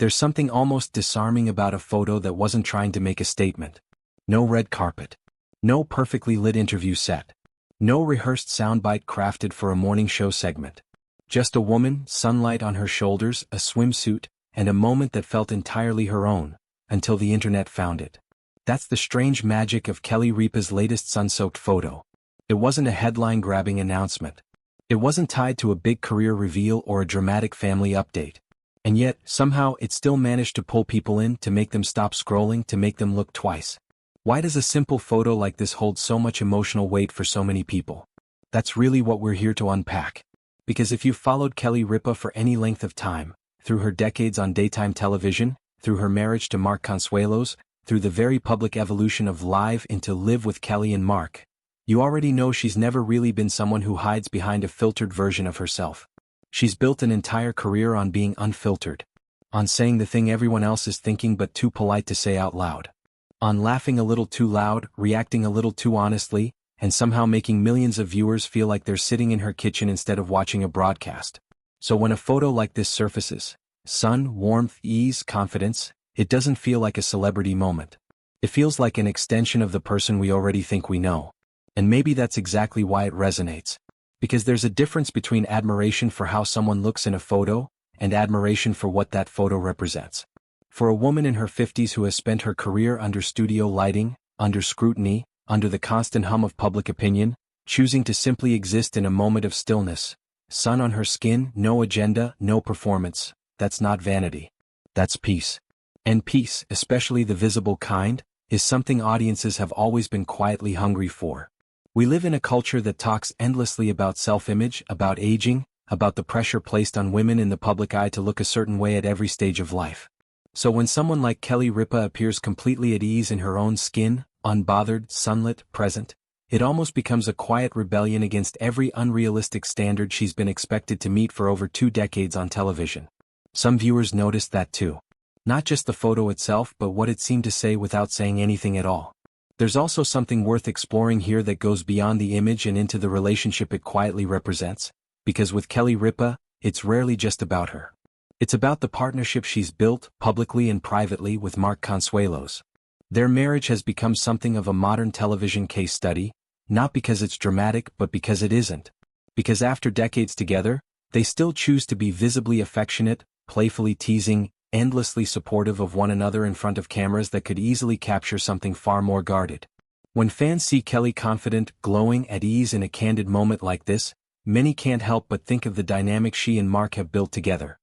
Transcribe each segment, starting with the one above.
There's something almost disarming about a photo that wasn't trying to make a statement. No red carpet. No perfectly lit interview set. No rehearsed soundbite crafted for a morning show segment. Just a woman, sunlight on her shoulders, a swimsuit, and a moment that felt entirely her own, until the internet found it. That's the strange magic of Kelly&Mark's latest sun-soaked photo. It wasn't a headline-grabbing announcement. It wasn't tied to a big career reveal or a dramatic family update. And yet, somehow, it still managed to pull people in, to make them stop scrolling, to make them look twice. Why does a simple photo like this hold so much emotional weight for so many people? That's really what we're here to unpack. Because if you've followed Kelly&Mark for any length of time, through her decades on daytime television, through her marriage to Mark Consuelos, through the very public evolution of Live into Live with Kelly&Mark, you already know she's never really been someone who hides behind a filtered version of herself. She's built an entire career on being unfiltered. On saying the thing everyone else is thinking but too polite to say out loud. On laughing a little too loud, reacting a little too honestly, and somehow making millions of viewers feel like they're sitting in her kitchen instead of watching a broadcast. So when a photo like this surfaces, sun, warmth, ease, confidence, it doesn't feel like a celebrity moment. It feels like an extension of the person we already think we know. And maybe that's exactly why it resonates. Because there's a difference between admiration for how someone looks in a photo, and admiration for what that photo represents. For a woman in her 50s who has spent her career under studio lighting, under scrutiny, under the constant hum of public opinion, choosing to simply exist in a moment of stillness, sun on her skin, no agenda, no performance, that's not vanity. That's peace. And peace, especially the visible kind, is something audiences have always been quietly hungry for. We live in a culture that talks endlessly about self-image, about aging, about the pressure placed on women in the public eye to look a certain way at every stage of life. So when someone like Kelly&Mark appears completely at ease in her own skin, unbothered, sunlit, present, it almost becomes a quiet rebellion against every unrealistic standard she's been expected to meet for over 2 decades on television. Some viewers noticed that too. Not just the photo itself but what it seemed to say without saying anything at all. There's also something worth exploring here that goes beyond the image and into the relationship it quietly represents, because with Kelly&Mark, it's rarely just about her. It's about the partnership she's built, publicly and privately, with Mark Consuelos. Their marriage has become something of a modern television case study, not because it's dramatic but because it isn't. Because after decades together, they still choose to be visibly affectionate, playfully teasing, endlessly supportive of one another in front of cameras that could easily capture something far more guarded. When fans see Kelly confident, glowing, at ease in a candid moment like this, many can't help but think of the dynamic she and Mark have built together.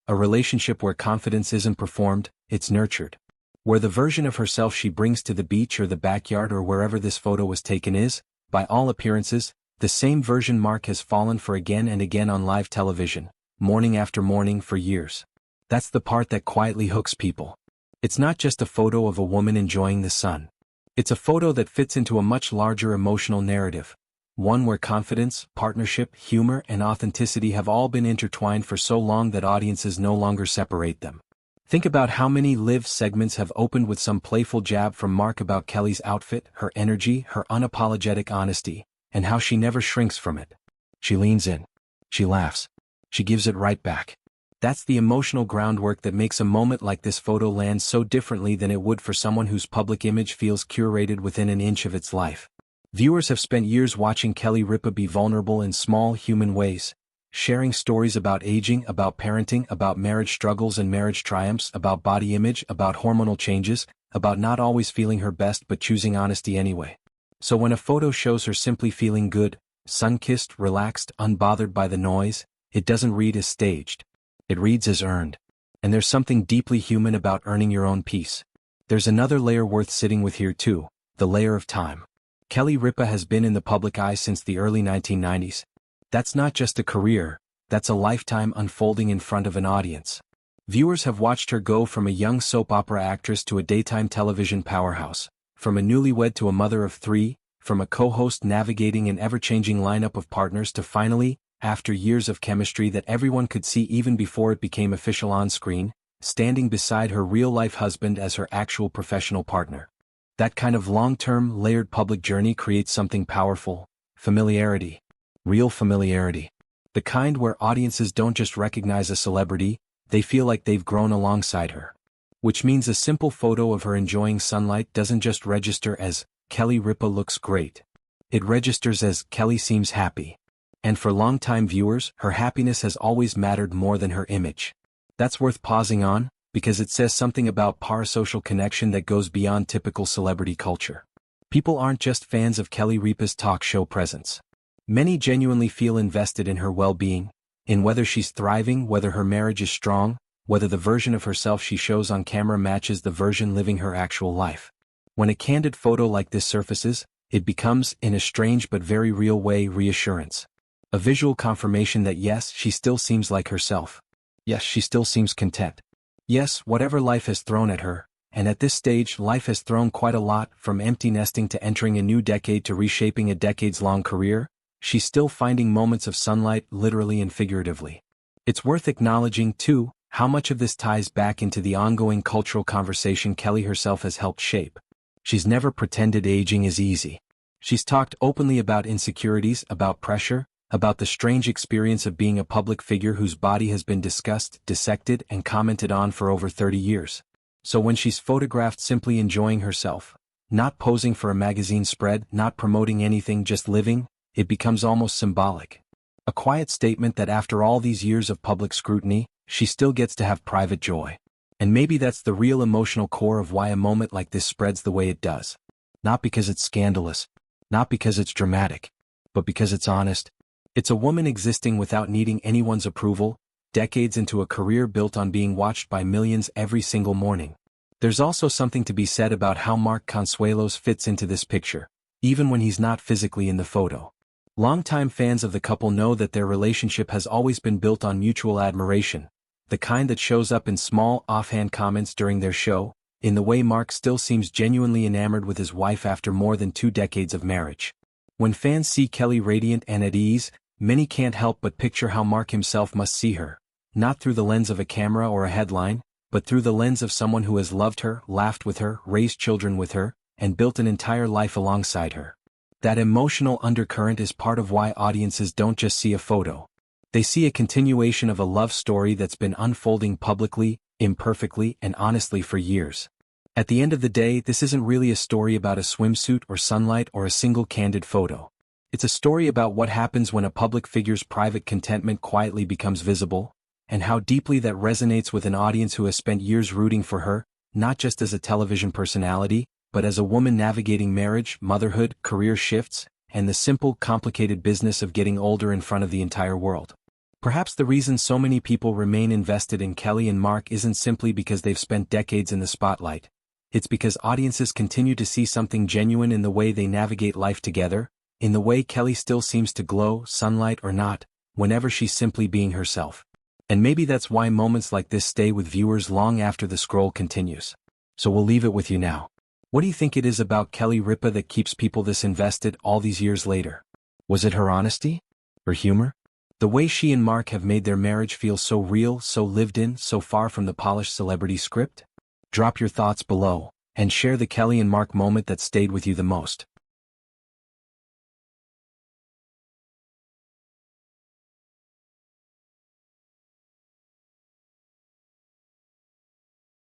A relationship where confidence isn't performed, it's nurtured. Where the version of herself she brings to the beach or the backyard or wherever this photo was taken is, by all appearances, the same version Mark has fallen for again and again on live television, morning after morning for years. That's the part that quietly hooks people. It's not just a photo of a woman enjoying the sun. It's a photo that fits into a much larger emotional narrative. One where confidence, partnership, humor, and authenticity have all been intertwined for so long that audiences no longer separate them. Think about how many live segments have opened with some playful jab from Mark about Kelly's outfit, her energy, her unapologetic honesty, and how she never shrinks from it. She leans in. She laughs. She gives it right back. That's the emotional groundwork that makes a moment like this photo land so differently than it would for someone whose public image feels curated within an inch of its life. Viewers have spent years watching Kelly&Mark be vulnerable in small human ways, sharing stories about aging, about parenting, about marriage struggles and marriage triumphs, about body image, about hormonal changes, about not always feeling her best but choosing honesty anyway. So when a photo shows her simply feeling good, sun-kissed, relaxed, unbothered by the noise, it doesn't read as staged. It reads as earned. And there's something deeply human about earning your own peace. There's another layer worth sitting with here too, the layer of time. Kelly&Mark has been in the public eye since the early 1990s. That's not just a career, that's a lifetime unfolding in front of an audience. Viewers have watched her go from a young soap opera actress to a daytime television powerhouse, from a newlywed to a mother of 3, from a co-host navigating an ever-changing lineup of partners to finally, after years of chemistry that everyone could see even before it became official on screen, standing beside her real-life husband as her actual professional partner. That kind of long-term, layered public journey creates something powerful: familiarity. Real familiarity. The kind where audiences don't just recognize a celebrity, they feel like they've grown alongside her. Which means a simple photo of her enjoying sunlight doesn't just register as, Kelly/Ripa looks great. It registers as, Kelly seems happy. And for longtime viewers, her happiness has always mattered more than her image. That's worth pausing on, because it says something about parasocial connection that goes beyond typical celebrity culture. People aren't just fans of Kelly/Ripa's talk show presence. Many genuinely feel invested in her well-being, in whether she's thriving, whether her marriage is strong, whether the version of herself she shows on camera matches the version living her actual life. When a candid photo like this surfaces, it becomes, in a strange but very real way, reassurance. A visual confirmation that yes, she still seems like herself. Yes, she still seems content. Yes, whatever life has thrown at her, and at this stage life has thrown quite a lot, from empty nesting to entering a new decade to reshaping a decades-long career, she's still finding moments of sunlight literally and figuratively. It's worth acknowledging, too, how much of this ties back into the ongoing cultural conversation Kelly herself has helped shape. She's never pretended aging is easy. She's talked openly about insecurities, about pressure, about the strange experience of being a public figure whose body has been discussed, dissected, and commented on for over 30 years. So when she's photographed simply enjoying herself, not posing for a magazine spread, not promoting anything, just living, it becomes almost symbolic. A quiet statement that after all these years of public scrutiny, she still gets to have private joy. And maybe that's the real emotional core of why a moment like this spreads the way it does. Not because it's scandalous, not because it's dramatic, but because it's honest. It's a woman existing without needing anyone's approval, decades into a career built on being watched by millions every single morning. There's also something to be said about how Mark Consuelos fits into this picture, even when he's not physically in the photo. Longtime fans of the couple know that their relationship has always been built on mutual admiration, the kind that shows up in small, offhand comments during their show, in the way Mark still seems genuinely enamored with his wife after more than 2 decades of marriage. When fans see Kelly radiant and at ease, many can't help but picture how Mark himself must see her, not through the lens of a camera or a headline, but through the lens of someone who has loved her, laughed with her, raised children with her, and built an entire life alongside her. That emotional undercurrent is part of why audiences don't just see a photo. They see a continuation of a love story that's been unfolding publicly, imperfectly, and honestly for years. At the end of the day, this isn't really a story about a swimsuit or sunlight or a single candid photo. It's a story about what happens when a public figure's private contentment quietly becomes visible, and how deeply that resonates with an audience who has spent years rooting for her, not just as a television personality, but as a woman navigating marriage, motherhood, career shifts, and the simple, complicated business of getting older in front of the entire world. Perhaps the reason so many people remain invested in Kelly&Mark isn't simply because they've spent decades in the spotlight. It's because audiences continue to see something genuine in the way they navigate life together, in the way Kelly still seems to glow, sunlight or not, whenever she's simply being herself. And maybe that's why moments like this stay with viewers long after the scroll continues. So we'll leave it with you now. What do you think it is about Kelly/Ripa that keeps people this invested all these years later? Was it her honesty? Her humor? The way she and Mark have made their marriage feel so real, so lived in, so far from the polished celebrity script? Drop your thoughts below, and share the Kelly&Mark moment that stayed with you the most.